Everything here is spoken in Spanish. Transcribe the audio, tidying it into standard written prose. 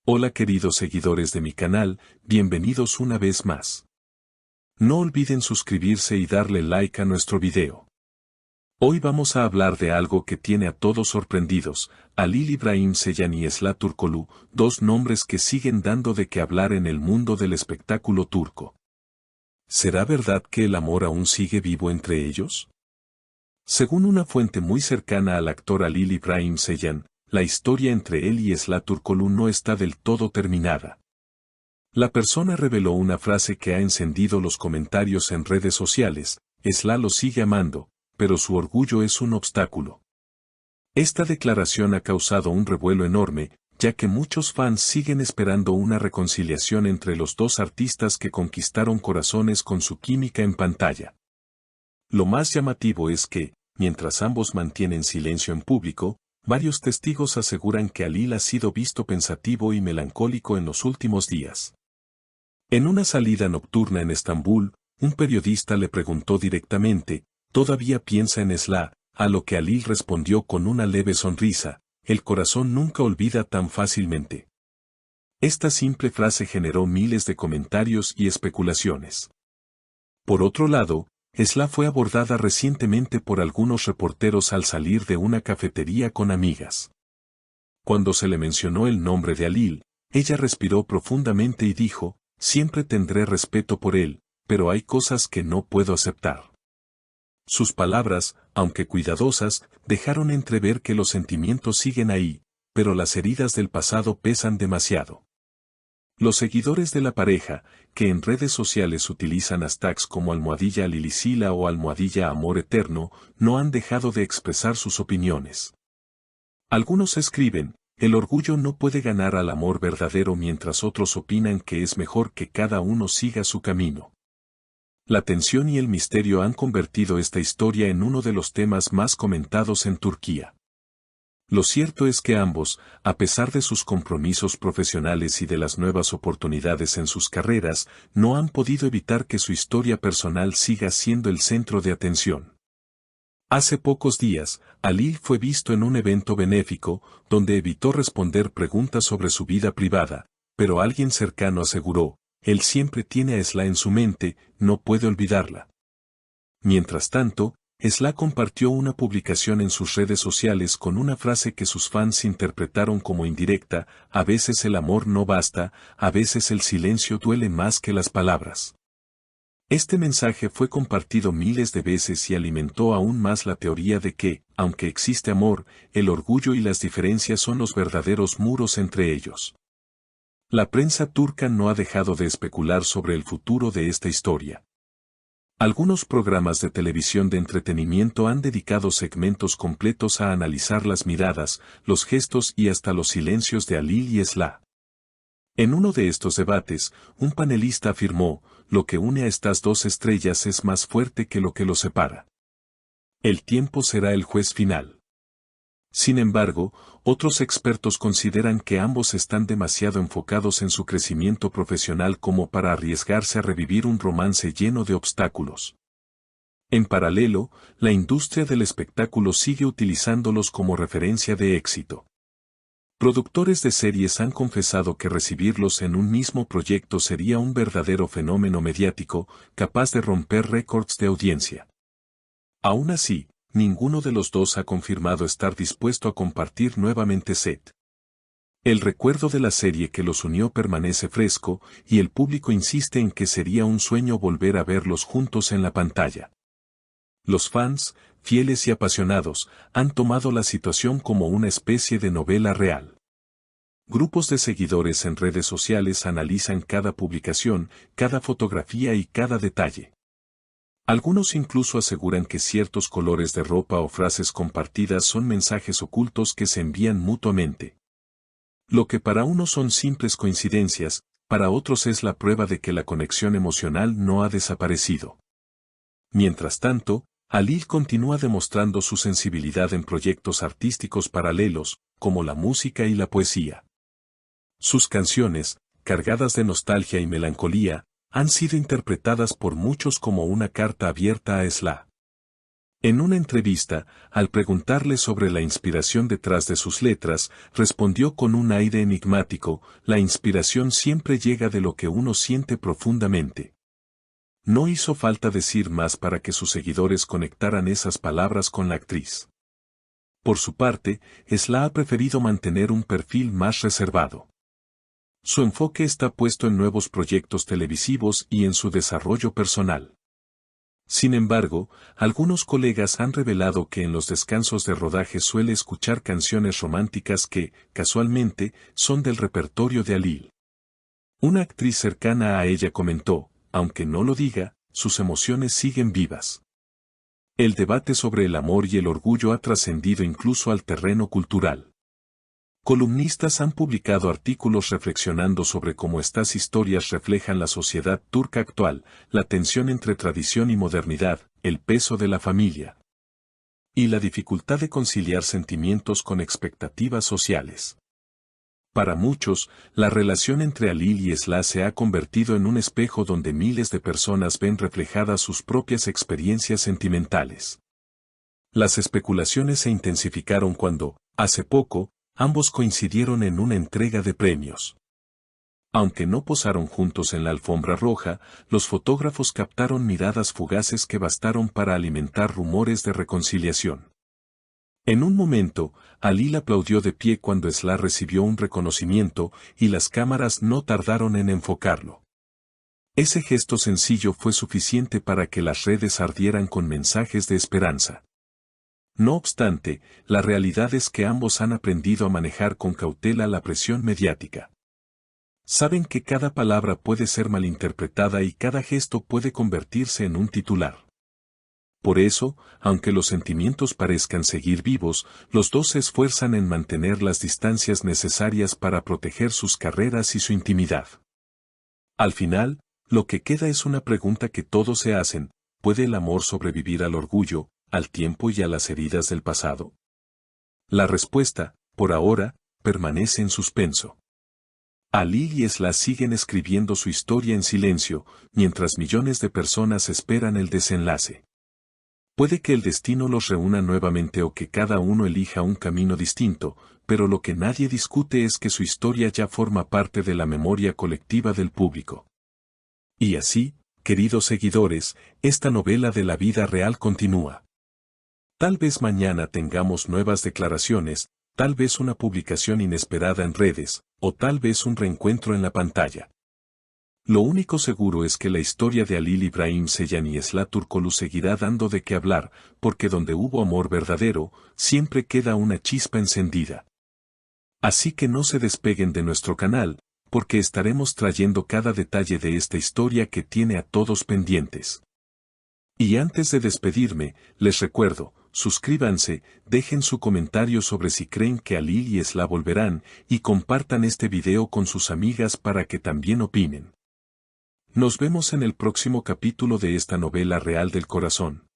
Hola queridos seguidores de mi canal, bienvenidos una vez más. No olviden suscribirse y darle like a nuestro video. Hoy vamos a hablar de algo que tiene a todos sorprendidos, Halil İbrahim Ceylan y Esla Türkoğlu, dos nombres que siguen dando de qué hablar en el mundo del espectáculo turco. ¿Será verdad que el amor aún sigue vivo entre ellos? Según una fuente muy cercana al actor Halil İbrahim Ceylan, la historia entre él y Esla Türkoğlu no está del todo terminada. La persona reveló una frase que ha encendido los comentarios en redes sociales: Esla lo sigue amando, pero su orgullo es un obstáculo. Esta declaración ha causado un revuelo enorme, ya que muchos fans siguen esperando una reconciliación entre los dos artistas que conquistaron corazones con su química en pantalla. Lo más llamativo es que, mientras ambos mantienen silencio en público, varios testigos aseguran que Halil ha sido visto pensativo y melancólico en los últimos días. En una salida nocturna en Estambul, un periodista le preguntó directamente: ¿todavía piensa en Esla?, a lo que Halil respondió con una leve sonrisa: el corazón nunca olvida tan fácilmente. Esta simple frase generó miles de comentarios y especulaciones. Por otro lado, Esla fue abordada recientemente por algunos reporteros al salir de una cafetería con amigas. Cuando se le mencionó el nombre de Halil, ella respiró profundamente y dijo: siempre tendré respeto por él, pero hay cosas que no puedo aceptar. Sus palabras, aunque cuidadosas, dejaron entrever que los sentimientos siguen ahí, pero las heridas del pasado pesan demasiado. Los seguidores de la pareja, que en redes sociales utilizan hashtags como #Halilicila o #Amor Eterno, no han dejado de expresar sus opiniones. Algunos escriben: el orgullo no puede ganar al amor verdadero, mientras otros opinan que es mejor que cada uno siga su camino. La tensión y el misterio han convertido esta historia en uno de los temas más comentados en Turquía. Lo cierto es que ambos, a pesar de sus compromisos profesionales y de las nuevas oportunidades en sus carreras, no han podido evitar que su historia personal siga siendo el centro de atención. Hace pocos días, Halil fue visto en un evento benéfico, donde evitó responder preguntas sobre su vida privada, pero alguien cercano aseguró: él siempre tiene a Esla en su mente, no puede olvidarla. Mientras tanto, Esla compartió una publicación en sus redes sociales con una frase que sus fans interpretaron como indirecta: a veces el amor no basta, a veces el silencio duele más que las palabras. Este mensaje fue compartido miles de veces y alimentó aún más la teoría de que, aunque existe amor, el orgullo y las diferencias son los verdaderos muros entre ellos. La prensa turca no ha dejado de especular sobre el futuro de esta historia. Algunos programas de televisión de entretenimiento han dedicado segmentos completos a analizar las miradas, los gestos y hasta los silencios de Halil y Esla. En uno de estos debates, un panelista afirmó: lo que une a estas dos estrellas es más fuerte que lo que los separa. El tiempo será el juez final. Sin embargo, otros expertos consideran que ambos están demasiado enfocados en su crecimiento profesional como para arriesgarse a revivir un romance lleno de obstáculos. En paralelo, la industria del espectáculo sigue utilizándolos como referencia de éxito. Productores de series han confesado que recibirlos en un mismo proyecto sería un verdadero fenómeno mediático, capaz de romper récords de audiencia. Aún así, ninguno de los dos ha confirmado estar dispuesto a compartir nuevamente set. El recuerdo de la serie que los unió permanece fresco, y el público insiste en que sería un sueño volver a verlos juntos en la pantalla. Los fans, fieles y apasionados, han tomado la situación como una especie de novela real. Grupos de seguidores en redes sociales analizan cada publicación, cada fotografía y cada detalle. Algunos incluso aseguran que ciertos colores de ropa o frases compartidas son mensajes ocultos que se envían mutuamente. Lo que para unos son simples coincidencias, para otros es la prueba de que la conexión emocional no ha desaparecido. Mientras tanto, Halil continúa demostrando su sensibilidad en proyectos artísticos paralelos, como la música y la poesía. Sus canciones, cargadas de nostalgia y melancolía, han sido interpretadas por muchos como una carta abierta a Esla. En una entrevista, al preguntarle sobre la inspiración detrás de sus letras, respondió con un aire enigmático: la inspiración siempre llega de lo que uno siente profundamente. No hizo falta decir más para que sus seguidores conectaran esas palabras con la actriz. Por su parte, Esla ha preferido mantener un perfil más reservado. Su enfoque está puesto en nuevos proyectos televisivos y en su desarrollo personal. Sin embargo, algunos colegas han revelado que en los descansos de rodaje suele escuchar canciones románticas que, casualmente, son del repertorio de Alil. Una actriz cercana a ella comentó: aunque no lo diga, sus emociones siguen vivas. El debate sobre el amor y el orgullo ha trascendido incluso al terreno cultural. Columnistas han publicado artículos reflexionando sobre cómo estas historias reflejan la sociedad turca actual, la tensión entre tradición y modernidad, el peso de la familia y la dificultad de conciliar sentimientos con expectativas sociales. Para muchos, la relación entre Alil y Esla se ha convertido en un espejo donde miles de personas ven reflejadas sus propias experiencias sentimentales. Las especulaciones se intensificaron cuando, hace poco, ambos coincidieron en una entrega de premios. Aunque no posaron juntos en la alfombra roja, los fotógrafos captaron miradas fugaces que bastaron para alimentar rumores de reconciliación. En un momento, Alil aplaudió de pie cuando Esla recibió un reconocimiento, y las cámaras no tardaron en enfocarlo. Ese gesto sencillo fue suficiente para que las redes ardieran con mensajes de esperanza. No obstante, la realidad es que ambos han aprendido a manejar con cautela la presión mediática. Saben que cada palabra puede ser malinterpretada y cada gesto puede convertirse en un titular. Por eso, aunque los sentimientos parezcan seguir vivos, los dos se esfuerzan en mantener las distancias necesarias para proteger sus carreras y su intimidad. Al final, lo que queda es una pregunta que todos se hacen: ¿puede el amor sobrevivir al orgullo, al tiempo y a las heridas del pasado? La respuesta, por ahora, permanece en suspenso. Alil y Esla siguen escribiendo su historia en silencio, mientras millones de personas esperan el desenlace. Puede que el destino los reúna nuevamente o que cada uno elija un camino distinto, pero lo que nadie discute es que su historia ya forma parte de la memoria colectiva del público. Y así, queridos seguidores, esta novela de la vida real continúa. Tal vez mañana tengamos nuevas declaraciones, tal vez una publicación inesperada en redes, o tal vez un reencuentro en la pantalla. Lo único seguro es que la historia de Alil Ibrahim Ceyhan y Esla Turkoglu seguirá dando de qué hablar, porque donde hubo amor verdadero, siempre queda una chispa encendida. Así que no se despeguen de nuestro canal, porque estaremos trayendo cada detalle de esta historia que tiene a todos pendientes. Y antes de despedirme, les recuerdo: suscríbanse, dejen su comentario sobre si creen que Alil y Esla volverán, y compartan este video con sus amigas para que también opinen. Nos vemos en el próximo capítulo de esta novela real del corazón.